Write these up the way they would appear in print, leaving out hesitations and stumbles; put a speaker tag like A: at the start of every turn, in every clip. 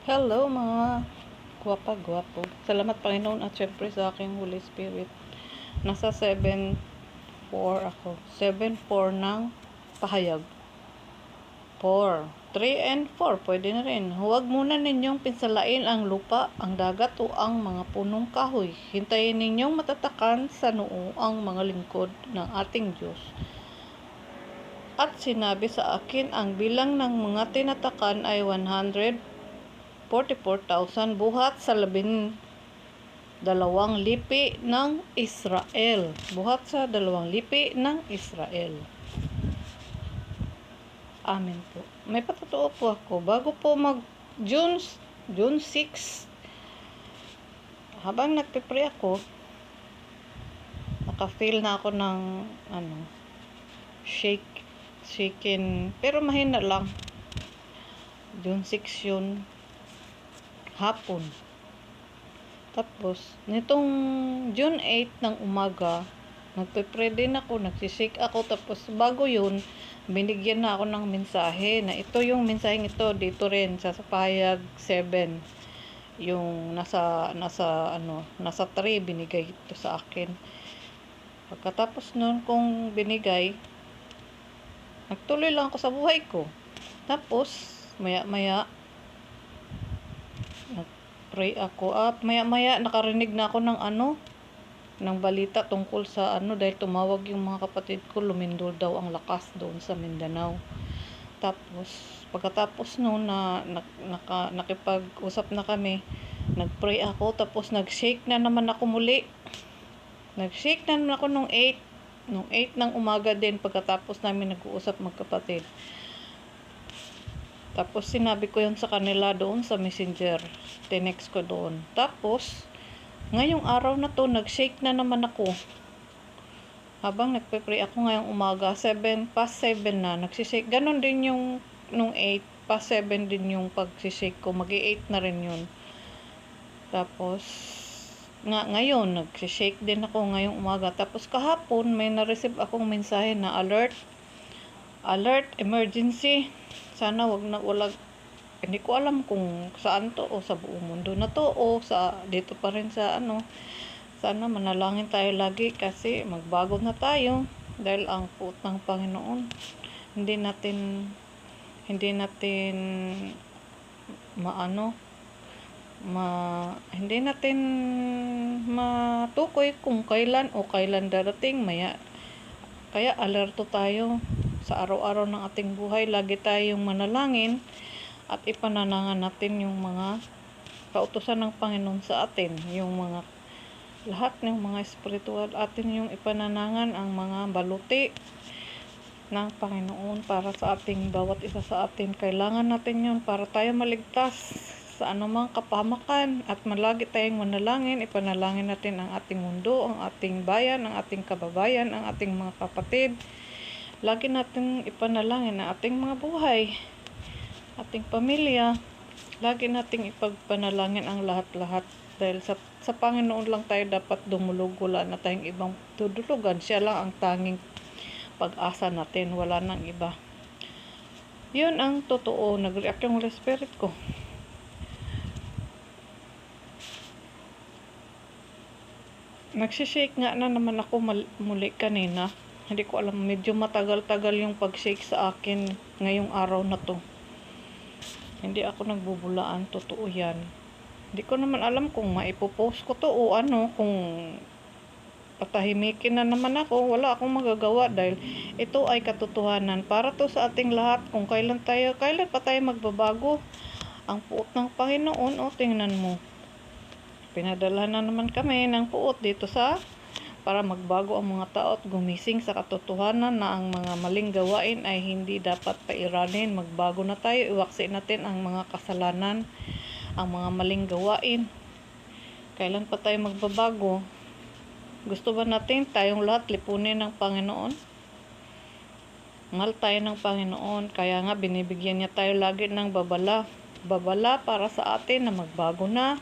A: Hello mga gwapa-gwapo. Salamat Panginoon at syempre sa aking Holy Spirit. Nasa 7:4 ako. 7:4 ng pahayag. 4. 3 and 4. Pwede na rin. Huwag muna ninyong pinsalain ang lupa, ang dagat o ang mga punong kahoy. Hintayin ninyong matatakan sa noo ang mga lingkod ng ating Diyos. At sinabi sa akin, ang bilang ng mga tinatakan ay 144,000 buhat sa 12 lipi ng Israel. Buhat sa 2 lipi ng Israel. Amen po. May patotoo po ako. Bago po mag June 6, habang nagpipray ako, naka-feel na ako ng shaking, pero mahina lang. June 6 yun, hapon. Tapos, nitong June 8 ng umaga, nagpe-pray din ako, nagsishake ako. Tapos, bago yun, binigyan na ako ng mensahe na ito yung mensaheng ito, dito rin, sa pahayag 7. Yung nasa 3, binigay ito sa akin. Pagkatapos nun kong binigay, nagtuloy lang ako sa buhay ko. Tapos, maya-maya, nag-pray ako. Maya-maya, nakarinig na ako ng balita tungkol sa dahil tumawag yung mga kapatid ko, lumindol daw ang lakas doon sa Mindanao. Tapos, pagkatapos noon na nakipag-usap na kami, nag-pray ako, tapos nag-shake na naman ako muli. Nag-shake na naman ako nung 8 ng umaga din, pagkatapos namin nag-uusap magkapatid. Tapos sinabi ko yun sa kanila doon sa Messenger. Tinext ko doon. Tapos, ngayong araw na to, nag-shake na naman ako. Habang nagpe-pray ako ngayong umaga, 7 na, nagsishake. Ganon din yung nung 8, past 7 din yung pag-shake ko. Mag-8 na rin yun. Tapos, ngayon, nagsishake din ako ngayong umaga. Tapos kahapon, may na-receive akong mensahe na alert, emergency. Sana hindi ko alam kung saan to, o sa buong mundo na to, o dito pa rin sa sana manalangin tayo lagi kasi magbago na tayo dahil ang puot ng Panginoon hindi natin hindi natin matukoy kung kailan darating. Kaya alerto tayo sa araw-araw ng ating buhay. Lagi tayong manalangin at ipanalangin natin yung mga kautusan ng Panginoon sa atin, lahat ng mga espiritual atin yung ipananangan, ang mga baluti ng Panginoon para sa ating bawat isa sa atin. Kailangan natin yun para tayo maligtas sa anumang kapahamakan, at malagi tayong manalangin. Ipanalangin natin ang ating mundo, ang ating bayan, ang ating kababayan, ang ating mga kapatid. Lagi natin ipanalangin ang ating mga buhay, ating pamilya. Lagi nating ipagpanalangin ang lahat-lahat dahil sa Panginoon lang tayo dapat dumulog. Wala na tayong ibang tudulugan. Siya lang ang tanging pag-asa natin. Wala nang iba. Yun ang totoo. Nag-react yung Holy Spirit ko. Nagsishake nga na naman ako muli kanina. Hindi ko alam. Medyo matagal-tagal yung pag-shake sa akin ngayong araw na to. Hindi ako nagbubulaan, totoo yan. Hindi ko naman alam kung maipopost ko to o kung patahimikin na naman ako. Wala akong magagawa dahil ito ay katotohanan. Para to sa ating lahat, kung kailan pa tayo magbabago. Ang puot ng Panginoon, tingnan mo. Pinadala na naman kami ng puot dito para magbago ang mga tao at gumising sa katotohanan na ang mga maling gawain ay hindi dapat pairanin. Magbago na tayo, iwaksi natin ang mga kasalanan, ang mga maling gawain. Kailan pa tayo magbabago? Gusto ba natin tayong lahat lipunin ng Panginoon? Mahal tayo ng Panginoon, kaya nga binibigyan niya tayo lagi ng babala para sa atin na magbago na,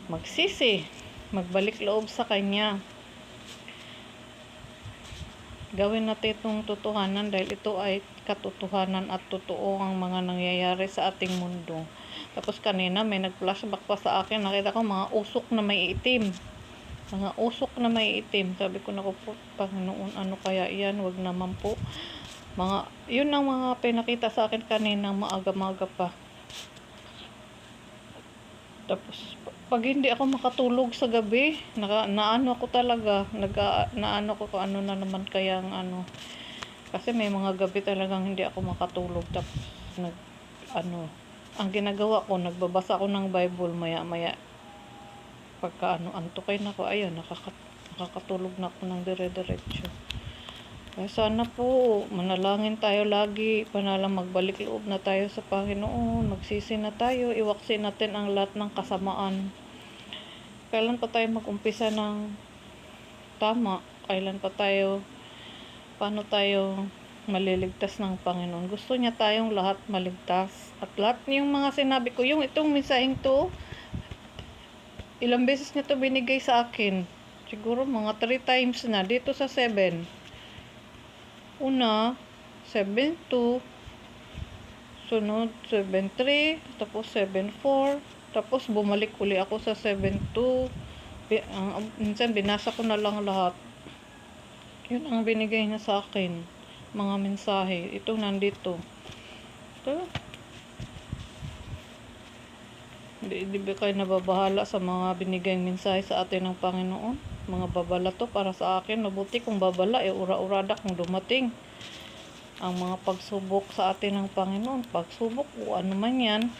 A: magsisi, magbalik loob sa Kanya. Gawin natin itong totohanan dahil ito ay katotohanan at totoo ang mga nangyayari sa ating mundo. Tapos kanina may nag-flashback pa sa akin. Nakita ko mga usok na may itim. Mga usok na may itim. Sabi ko, naku po, Panginoon, ano kaya yan? Wag naman po. Yun ang mga pinakita sa akin kanina, maaga-maga pa. Tapos, pag hindi ako makatulog sa gabi, naano ako talaga. Naano ko kung ano na naman kayang ano. Kasi may mga gabi talagang hindi ako makatulog. Tapos, ang ginagawa ko, nagbabasa ako ng Bible maya-maya. Pagka antukay na ko, ayun, nakakatulog na ako ng dire-diretso. Kaya sana po, manalangin tayo lagi, panalang magbalik loob na tayo sa Panginoon, magsisi na tayo, iwaksin natin ang lahat ng kasamaan. Kailan pa tayo mag-umpisa ng tama? Paano tayo maliligtas ng Panginoon? Gusto niya tayong lahat maligtas. At lahat yung mga sinabi ko, itong mensaheng to, ilang beses niya to binigay sa akin. Siguro mga 3 times na dito sa 7. Una, 7-2. Sunod, 7-3. Tapos 7-4. Tapos bumalik uli ako sa 7-2. Minsan binasa ko na lang lahat. Yun ang binigay niya sa akin. Mga mensahe. Ito nandito. Ito. Hindi ba kayo nababahala sa mga binigayang mensahe sa atin ng Panginoon? Mga babala to para sa akin. Mabuti kung babala, ura-urada kung dumating. Ang mga pagsubok sa atin ng Panginoon. Pagsubok o ano man yan.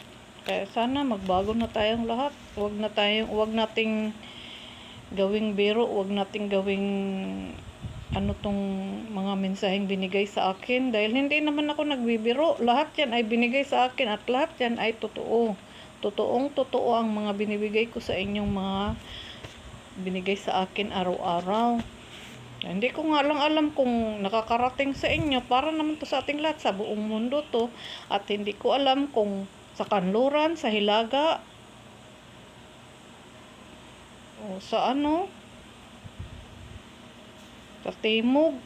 A: Kaya sana magbago na tayong lahat. Huwag nating gawing biro. Huwag nating gawing tong mga mensaheng binigay sa akin. Dahil hindi naman ako nagbibiro. Lahat yan ay binigay sa akin at lahat yan ay totoo. Totoo ang mga binibigay ko sa inyong mga binigay sa akin araw-araw. Hindi ko nga lang alam kung nakakarating sa inyo. Para naman to sa ating lahat, sa buong mundo to. At hindi ko alam kung sa kanluran, sa Hilaga, o sa sa Timog,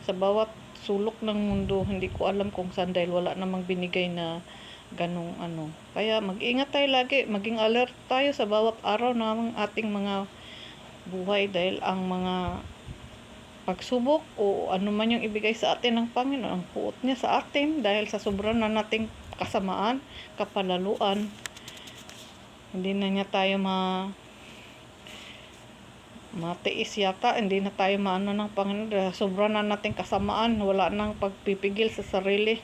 A: sa bawat sulok ng mundo. Hindi ko alam kung saan dahil wala namang binigay na ganong Kaya mag-ingat tayo lagi, maging alert tayo sa bawat araw ng ating mga buhay dahil ang mga pagsubok o ano man yung ibigay sa atin ng Panginoon, ang puot niya sa atin dahil sa sobrang na nating kasamaan, kapalaluan, hindi na niya tayo matiis yata, hindi na tayo maano ng Panginoon dahil sobrang na nating kasamaan, wala nang pagpipigil sa sarili.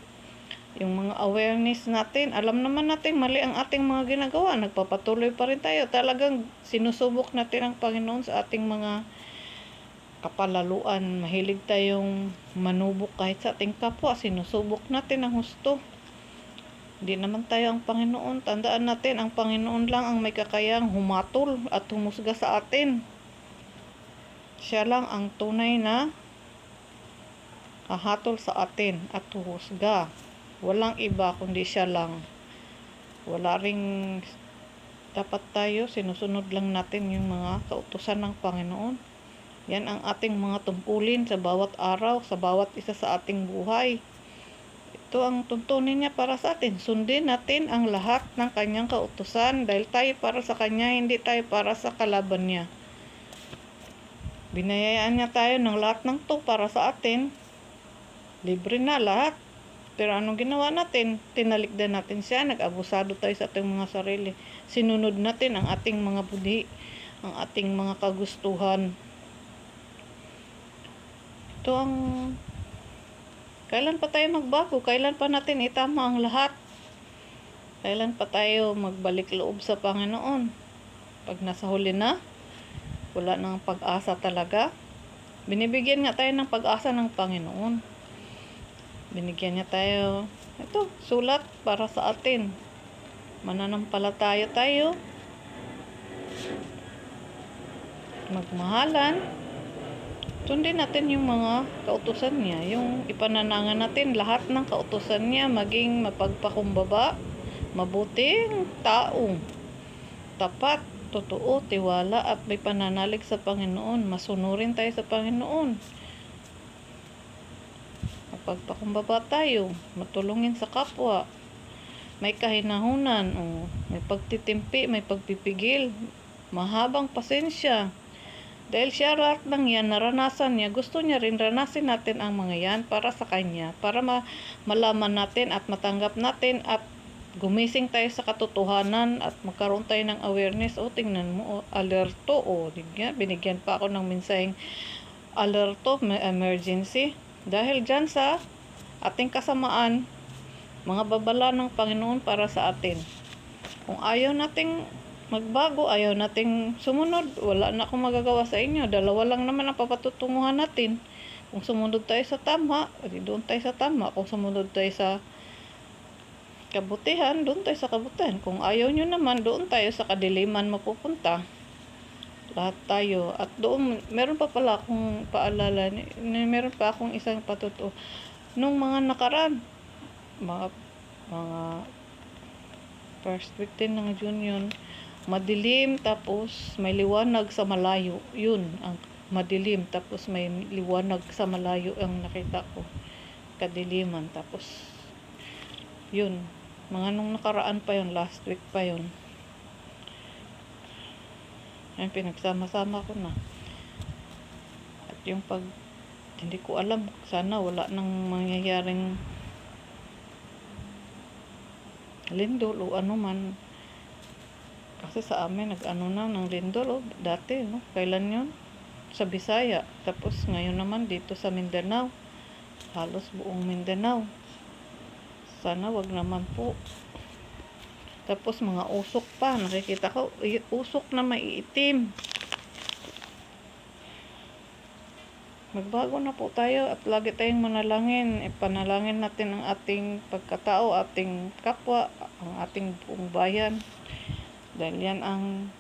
A: Yung mga awareness natin, alam naman natin mali ang ating mga ginagawa, nagpapatuloy pa rin tayo. Talagang sinusubok natin ang Panginoon sa ating mga kapalaluan. Mahilig tayong manubok kahit sa ating kapwa, sinusubok natin ang husto. Hindi naman tayo ang Panginoon. Tandaan natin, ang Panginoon lang ang may kakayang humatol at humusga sa atin. Siya lang ang tunay na hahatol sa atin at huhusga. Walang iba kundi siya lang. Wala ring dapat tayo, sinusunod lang natin yung mga kautusan ng Panginoon. Yan ang ating mga tungkulin sa bawat araw, sa bawat isa sa ating buhay. Ito ang tuntunin niya para sa atin. Sundin natin ang lahat ng kanyang kautusan dahil tayo para sa kanya, hindi tayo para sa kalaban niya. Binayaan niya tayo ng lahat ng to para sa atin. Libre na lahat. Pero anong ginawa natin? Tinalikdan natin siya. Nag-abusado tayo sa ating mga sarili. Sinunod natin ang ating mga budhi, ang ating mga kagustuhan. Ito ang kailan pa tayo magbago? Kailan pa natin itama ang lahat? Kailan pa tayo magbalik loob sa Panginoon? Pag nasa huli na, wala nang pag-asa talaga. Binibigyan nga tayo ng pag-asa ng Panginoon. Binigyan niya tayo, ito, sulat para sa atin. Mananampalataya tayo. Magmahalan. Sundin natin yung mga kautusan niya. Yung ipananangan natin lahat ng kautusan niya, maging mapagpakumbaba, mabuting tao, tapat, totoo, tiwala, at may pananalig sa Panginoon. Masunurin tayo sa Panginoon. Mapagpakumbaba tayo, matulungin sa kapwa. may kahinahunan, may pagtitimpi, may pagpipigil, mahabang pasensya. Dahil siya lahat ng yan, naranasan niya, gusto niya rin ranasin natin ang mga yan para sa kanya, para malaman natin at matanggap natin at gumising tayo sa katotohanan at magkaroon tayo ng awareness. Tingnan mo, alerto, binigyan pa ako ng mensaheng alerto, may emergency. Dahil dyan sa ating kasamaan, mga babala ng Panginoon para sa atin. Kung ayaw nating magbago, ayaw nating sumunod, wala na akong magagawa sa inyo. Dalawa lang naman ang papatutunguhan natin. Kung sumunod tayo sa tama, doon tayo sa tama. Kung sumunod tayo sa kabutihan, doon tayo sa kabutihan. Kung ayaw nyo naman, doon tayo sa kadiliman mapupunta. Lahat tayo. At doon, meron pa pala akong paalala, meron pa akong isang patuto. Nung mga nakaraan, mga first week din ng June yun, madilim tapos may liwanag sa malayo. Yun, ang madilim tapos may liwanag sa malayo ang nakita ko. Kadiliman. Tapos, yun, mga nung nakaraan pa yun, last week pa yun. Ayun, pinagsama-sama ko na. At yung hindi ko alam, sana wala nang mangyayaring lindol o ano man. Kasi sa amin, ng lindol, dati, kailan yun? Sa Bisaya. Tapos ngayon naman dito sa Mindanao. Halos buong Mindanao. Sana wag naman po. Tapos mga usok pa. Nakikita ko, usok na maiitim. Magbago na po tayo at lagi tayong manalangin. Ipanalangin natin ang ating pagkatao, ating kapwa, ang ating buong bayan. Dahil yan ang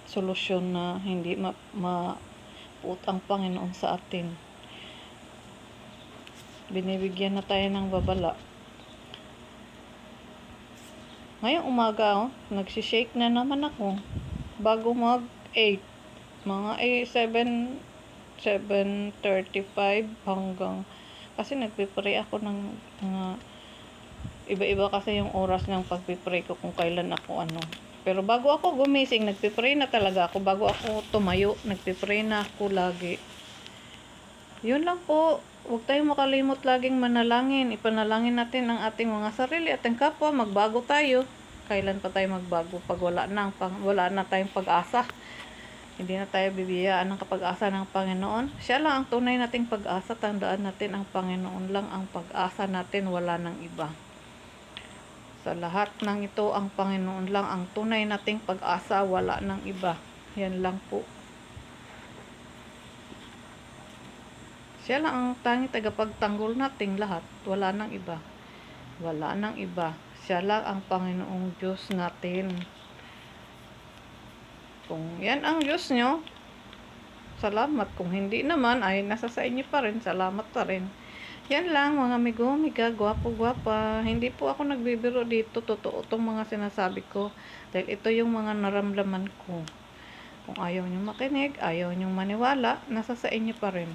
A: solusyon na hindi mapuot ang Panginoon sa atin. Binibigyan na tayo ng babala. Ngayong umaga, nagsishake na naman ako. Bago mag-8. Mga 7:35 hanggang, kasi nagpipray ako ng iba-iba kasi yung oras ng pagpipray ko kung kailan ako Pero bago ako gumising, nagpipray na talaga ako. Bago ako tumayo, nagpipray na ako lagi. Yun lang po. Huwag tayong makalimot laging manalangin. Ipanalangin natin ang ating mga sarili at ang kapwa. Magbago tayo. Kailan pa tayo magbago? Pag wala na tayong pag-asa. Hindi na tayo bibiyaan ng kapag-asa ng Panginoon. Siya lang ang tunay nating pag-asa. Tandaan natin, ang Panginoon lang ang pag-asa natin. Wala nang iba. Sa lahat ng ito, ang Panginoon lang ang tunay nating pag-asa, wala nang iba. Yan lang po. Siya lang ang tanging tagapagtanggol nating lahat. Wala nang iba. Wala nang iba. Siya lang ang Panginoong Diyos natin. Kung yan ang Diyos nyo, salamat. Kung hindi naman, ay nasa sa inyo pa rin. Salamat pa rin. Yan lang mga amigo-amiga, gwapo-gwapa. Hindi po ako nagbibiro dito. Totoo itong mga sinasabi ko. Dahil ito yung mga naramdaman ko. Kung ayaw nyo makinig, ayaw nyo maniwala, nasa sa inyo pa rin.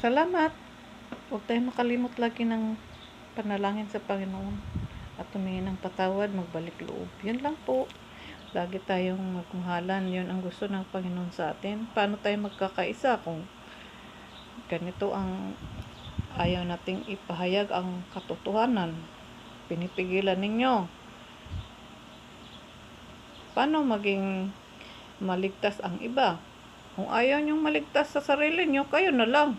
A: Salamat. Huwag tayong makalimot lagi ng panalangin sa Panginoon. At tumingin ng patawad, magbalik loob. Yan lang po. Lagi tayong magmahalan. Yun ang gusto ng Panginoon sa atin. Paano tayo magkakaisa kung ganito ang ayaw nating ipahayag ang katotohanan? Pinipigilan ninyo. Paano maging maligtas ang iba? Kung ayaw nyong maligtas sa sarili nyo, kayo na lang.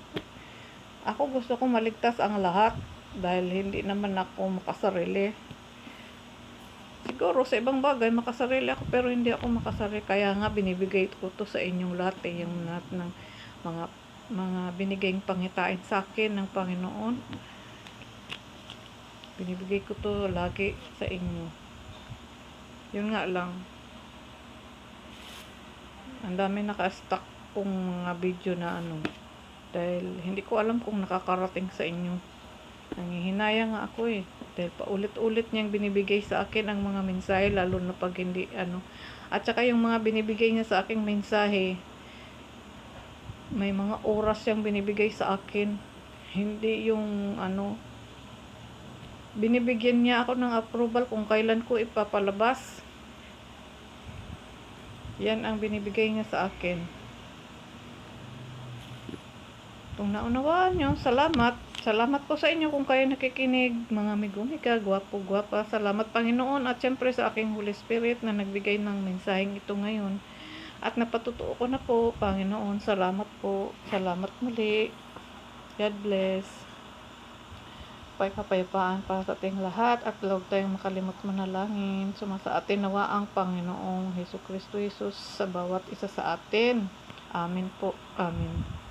A: Ako gusto kong maligtas ang lahat dahil hindi naman ako makasarili. Siguro sa ibang bagay makasarili ako pero hindi ako makasarili. Kaya nga binibigay ko to sa inyong lahat. Yung lahat ng mga binigayng pangitain sa akin ng Panginoon. Binibigay ko to lagi sa inyo. Yun nga lang. Ang dami naka-stack kong mga video na dahil hindi ko alam kung nakakarating sa inyo. Nangihinaya nga ako dahil paulit-ulit niyang binibigay sa akin ang mga mensahe, lalo na pag hindi at saka yung mga binibigay niya sa aking mensahe, may mga oras siyang binibigay sa akin. Hindi yung binibigyan niya ako ng approval kung kailan ko ipapalabas. Yan ang binibigay niya sa akin. Kung naunawaan nyo, salamat. Salamat po sa inyo kung kayo nakikinig, mga migumika, gwapo, gwapa. Salamat Panginoon at syempre sa aking Holy Spirit na nagbigay ng mensaheng ito ngayon. At napatutuo ko na po, Panginoon. Salamat po. Salamat muli. God bless. Kapayapaan para sa ating lahat at huwag tayong makalimot manalangin. Sumasa atin nawa ang Panginoong Hesus Kristo Jesus sa bawat isa sa atin. Amen po. Amen.